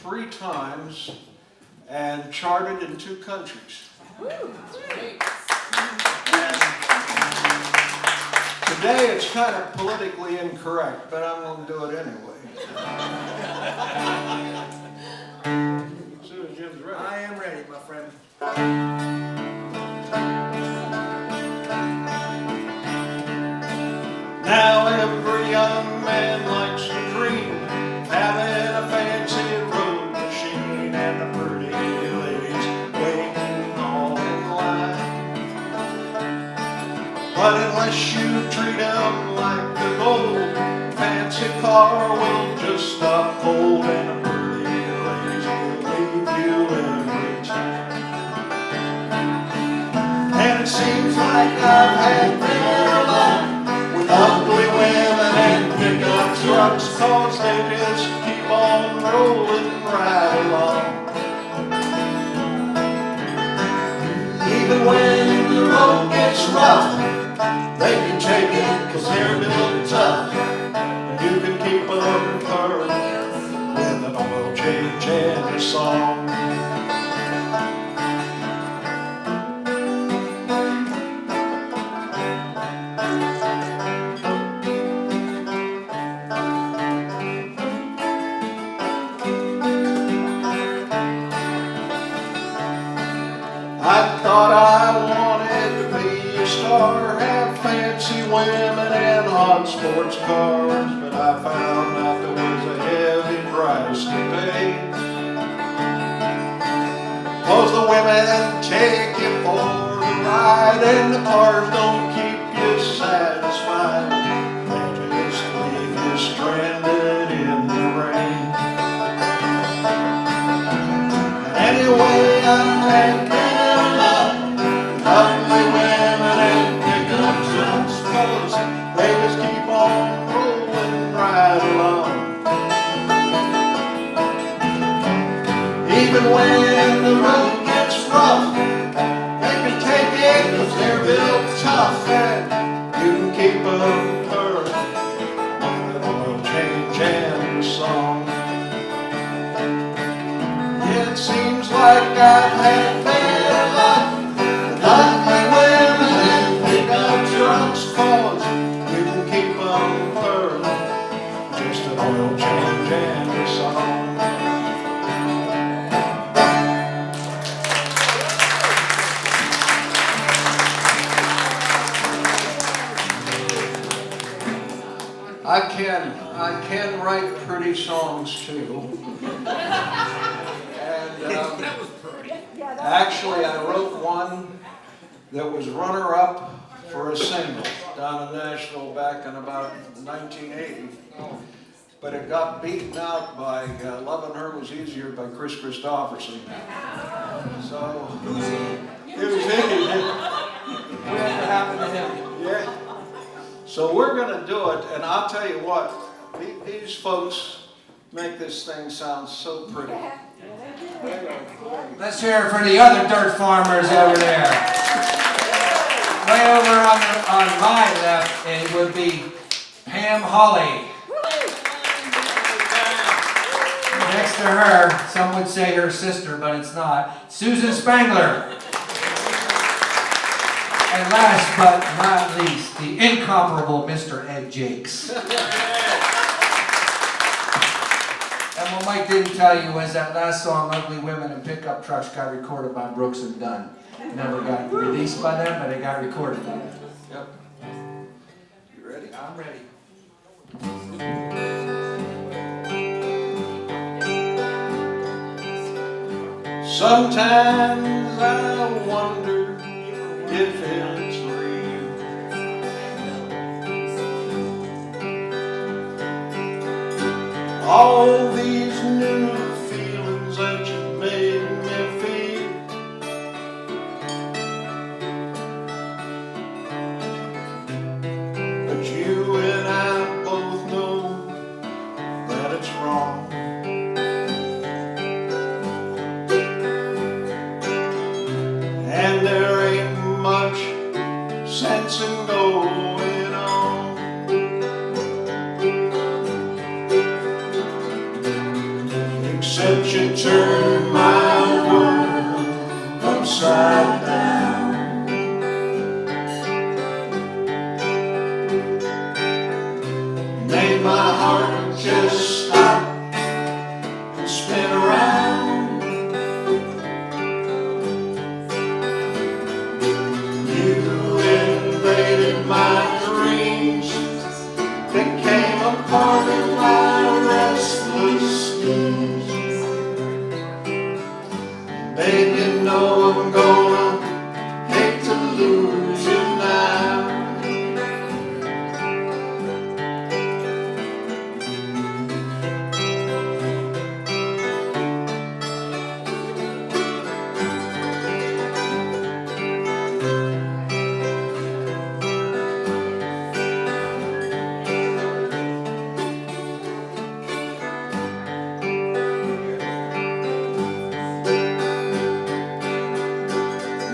3 times and charted in 2 countries. And today it's kind of politically incorrect, but I'm going to do it anyway. As soon as Jim's ready. I am ready, my friend. Now every young man likes to dream, having a fancy road machine and the pretty ladies waiting all in line. But unless you treat them like the gold, fancy car will just stop cold and the pretty ladies will leave you every time. And it seems like I've had better luck with ugly women and pickup trucks, 'cause they just keep on rolling right along. Even when the road gets rough, they can take it 'cause they're built tough. You can keep them curved with an oil change and a song. I thought I wanted to be a star, have fancy women and hot sports cars, but I found out there was a heavy price to pay. 'Cause the women take you for the ride and the cars don't keep you satisfied. They just leave you stranded in the rain. Anyway, I've had ugly women and pickup trucks, 'cause they just keep on rolling right along. Even when the road gets rough, they can take it 'cause they're built tough, and you can keep them curved with an oil change and a song. It seems like I've had better luck, ugly women and pickup trucks, 'cause you can keep them curved, just an oil change and a song. I can write pretty songs too. And actually I wrote one that was runner-up for a single down in Nashville back in about 1980. But it got beaten out by Lovin' Her Was Easier by Chris Christopherson. So, it was him. Whatever happened to him? Yeah. So we're going to do it, and I'll tell you what, these folks make this thing sound so pretty. Let's hear it for the other dirt farmers over there. Way over on my left, it would be Pam Hawley. Next to her, some would say her sister, but it's not, Susan Spangler. And last but not least, the incomparable Mr. Ed Jakes. And what Mike didn't tell you was that last song, Ugly Women and Pickup Trucks, got recorded by Brooks and Dunn. Never got released by them, but it got recorded. Yep. You ready? I'm ready. Sometimes I wonder if it's real. All these new feelings that you made me feel. But you and I both know that it's wrong. And there ain't much sense in going on. that you turned my world upside down. Made my heart just stop and spin around. You invaded my dreams, became a part of my restless schemes. Babe, you know I'm gonna hate to lose you now.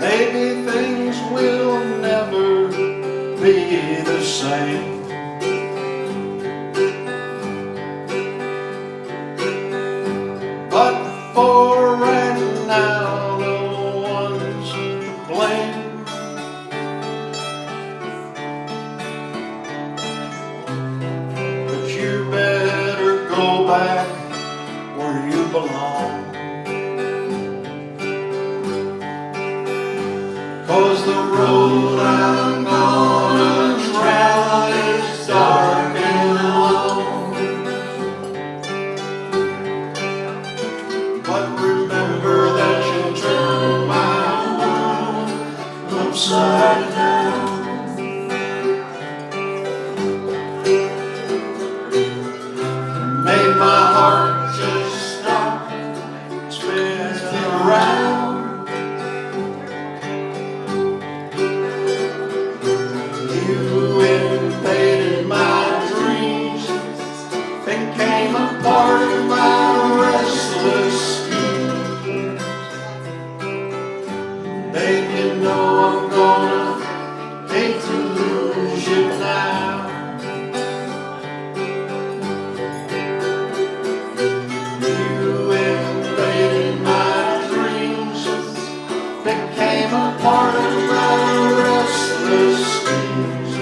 Maybe things will never be the same, but for right now, no one's to blame. But you better go back where you belong. 'Cause the road I'm gonna travel is dark and long. But remember that you turned my world upside down. Made my heart just stop, spin around. You invaded my dreams, became a part of my restless schemes. Babe, you know I'm gonna hate to lose you now. You invaded my dreams, became a part of my restless schemes.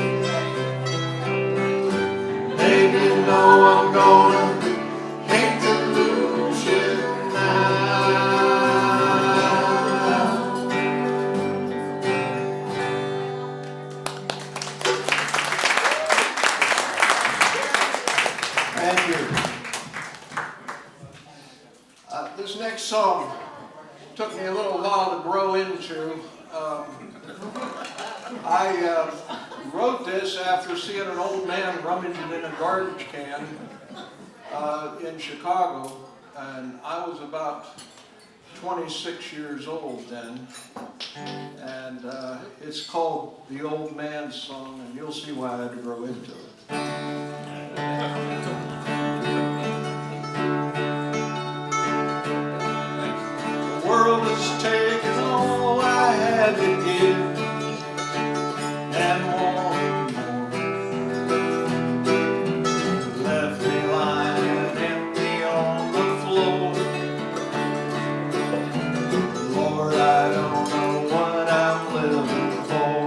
Baby, you know I'm gonna hate to lose you now. Thank you. This next song took me a little while to grow into. I wrote this after seeing an old man rummaging in a garbage can in Chicago, and I was about 26 years old then, and it's called The Old Man's Song, and you'll see why I had to grow into it. The world has taken all I had to give, and wanted more. Left me lying empty on the floor. Lord, I don't know what I'm living for.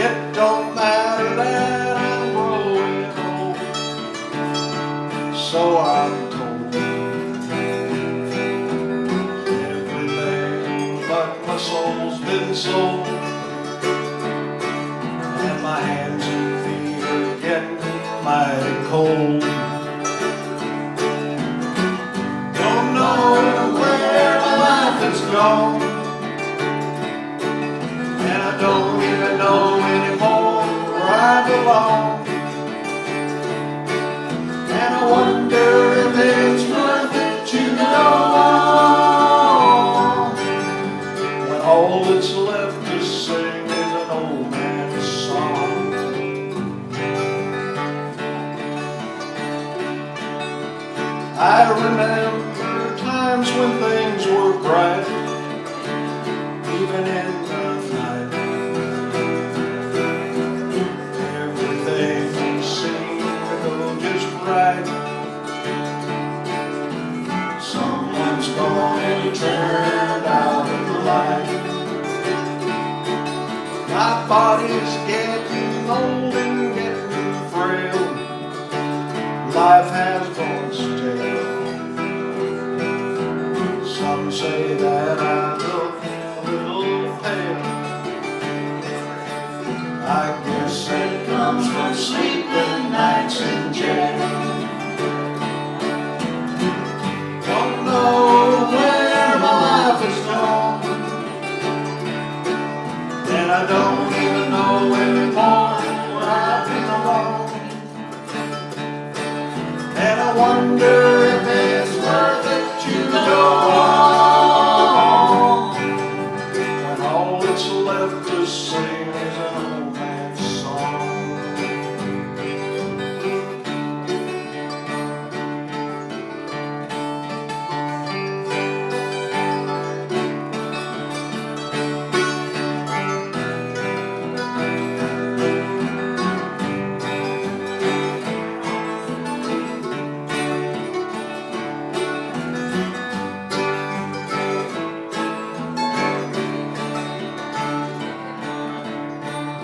It don't matter that I'm growing old, so I'm told. My soul's been sold, and my hands and feet are getting mighty cold. Don't know where my life has gone, and I don't even know anymore where I belong. And I wonder if it's worth it to go on, when all that's left to sing is an old man's song. I remember times when things were bright, even in the night. Everything seemed to go just right. body's getting old and getting frail. Life has gone stale. Some say that I look a little pale. I guess it comes from sleeping nights in jail. Don't know where my life has gone, and I don't even know anymore where I belong. And I wonder if it's worth it to go on when all that's left to sing is an old man's song.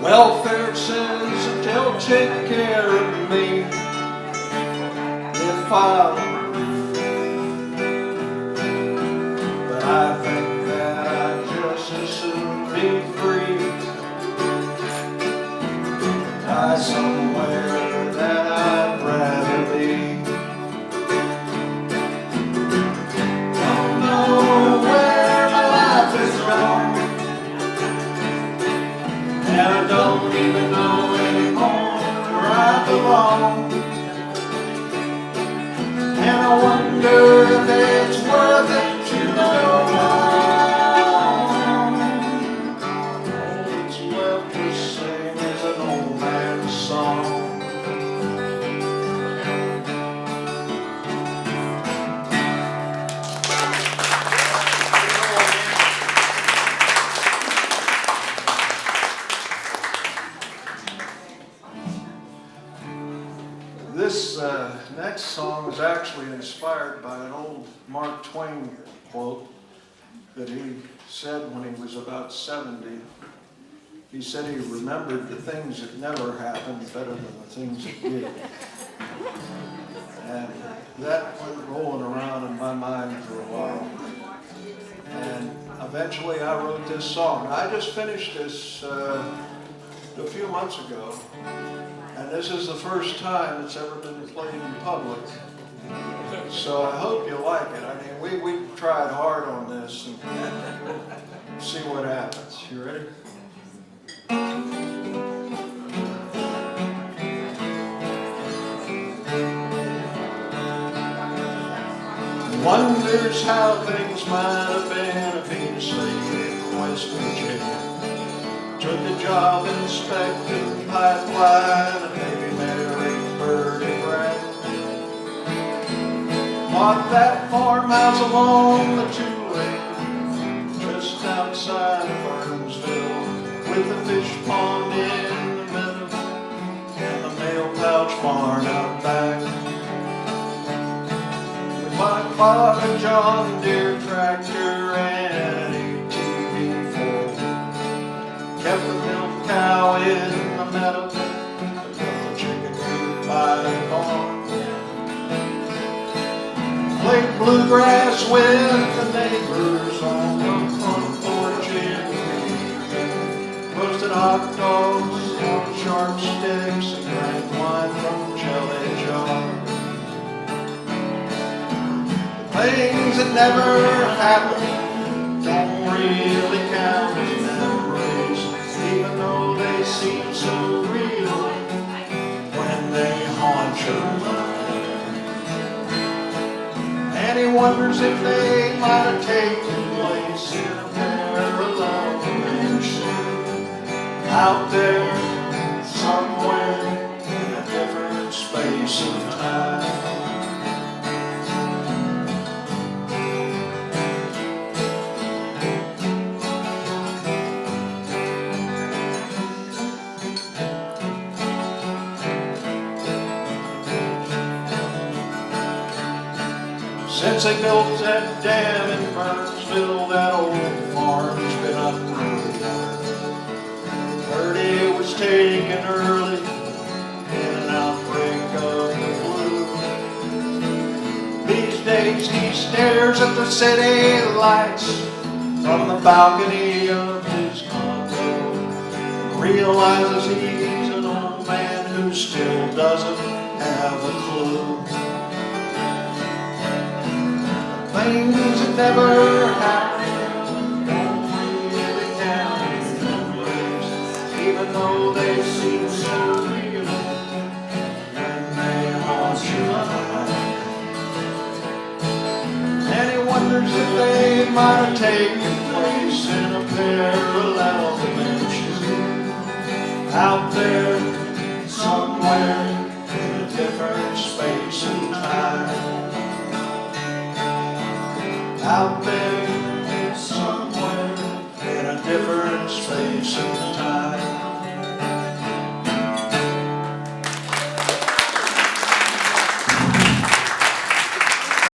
Welfare says they'll take care of me if I'll, but I think that I'd just as soon be free, die somewhere that I'd rather be. Don't know where my life is gone, and I don't even know anymore where I belong. And I wonder if it's worth it to go on. All that's left to sing is an old man's song. This next song was actually inspired by an old Mark Twain quote that he said when he was about 70. He said he remembered the things that never happened better than the things that did. And that went rolling around in my mind for a while. And eventually I wrote this song. I just finished this a few months ago. And this is the first time it's ever been played in public. So I hope you like it. I mean, we tried hard on this and see what happens. You ready? Wonders how things might have been if he'd stayed in West Virginia. Took a job inspecting pipeline and maybe married Birdie Brand. Bought that farmhouse along the two-lane just outside of Burnsville, with the fish pond in the middle and the mail pouch barn out back. We bought a John Deere tractor and an ATV4. Kept the milk cow in the meadow, the chicken coop by the barn. Played bluegrass with the neighbors on the front porch in the evening. Roasted hot dogs on sharp sticks and drank wine from jelly jars. Things that never happened don't really count as memories, even though they seem so real when they haunt your mind. And he wonders if they might have taken place in a parallel dimension, out there somewhere in a different space of time. Since they built that dam in Burnsville, that old farm's been uprooted. Heard he was taken early in an outbreak of the flu. These days he stares at the city lights from the balcony of his condo and realizes he's an old man who still doesn't have a clue. Things that never happened only live down in memories, even though they seem so real, and they haunt your mind. And he wonders if they might have taken place in a parallel dimension, out there somewhere in a different space and time. Out there